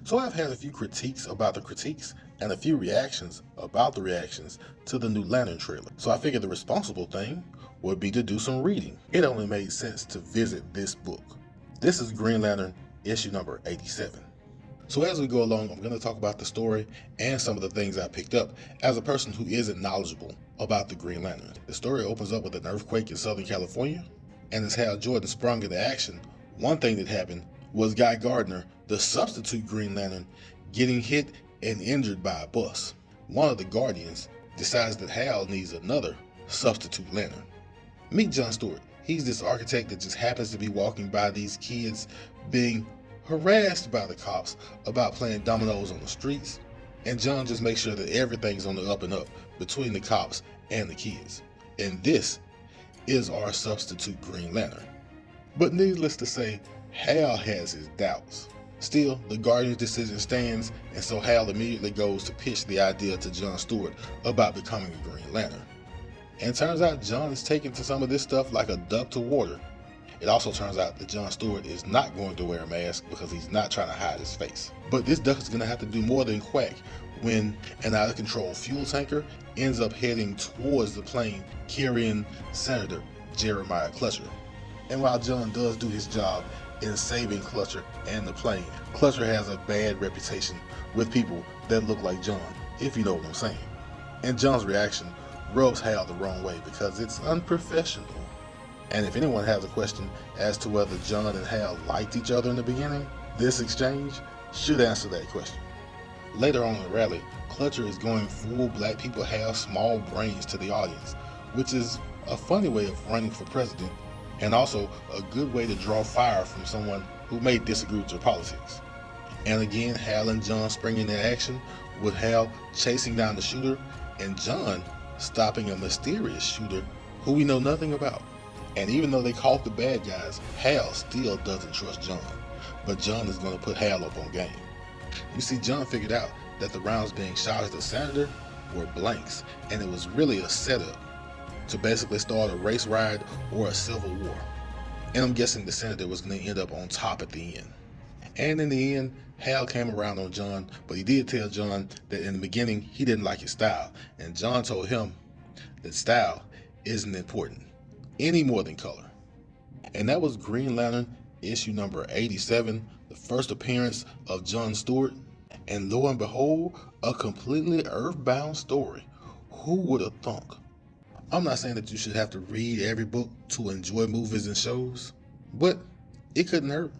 So I've had a few critiques about the critiques and a few reactions about the reactions to the new Lantern trailer. So I figured the responsible thing would be to do some reading. It only made sense to visit this book. This is Green Lantern issue number 87. So as we go along, I'm going to talk about the story and some of the things I picked up as a person who isn't knowledgeable about the Green Lantern. The story opens up with an earthquake in Southern California, and as Hal Jordan sprung into action, one thing that happened was Guy Gardner, the substitute Green Lantern, getting hit and injured by a bus. One of the Guardians decides that Hal needs another substitute Lantern. Meet John Stewart. He's this architect that just happens to be walking by these kids being harassed by the cops about playing dominoes on the streets, and John just makes sure that everything's on the up and up between the cops and the kids. And this is our substitute Green Lantern. But needless to say, Hal has his doubts. Still, the Guardian's decision stands, and so Hal immediately goes to pitch the idea to John Stewart about becoming a Green Lantern. And it turns out John is taking to some of this stuff like a duck to water. It also turns out that John Stewart is not going to wear a mask because he's not trying to hide his face. But this duck is going to have to do more than quack when an out-of-control fuel tanker ends up heading towards the plane carrying Senator Jeremiah Clutcher. And while John does do his job in saving Clutcher and the plane, Clutcher has a bad reputation with people that look like John, if you know what I'm saying. And John's reaction rubs Hal the wrong way because it's unprofessional. And if anyone has a question as to whether John and Hal liked each other in the beginning, this exchange should answer that question. Later on in the rally, Clutcher is going full black people have small brains to the audience, which is a funny way of running for president and also a good way to draw fire from someone who may disagree with your politics. And again, Hal and John spring into action with Hal chasing down the shooter and John stopping a mysterious shooter who we know nothing about. And even though they caught the bad guys, Hal still doesn't trust John. But John is going to put Hal up on game. You see, John figured out that the rounds being shot at the Senator were blanks, and it was really a setup to basically start a race riot or a civil war. And I'm guessing the Senator was going to end up on top at the end. And in the end, Hal came around on John, but he did tell John that in the beginning he didn't like his style. And John told him that style isn't important any more than color. And that was Green Lantern issue number 87, the first appearance of John Stewart. And lo and behold, a completely earthbound story. Who would have thunk? I'm not saying that you should have to read every book to enjoy movies and shows, but it couldn't hurt.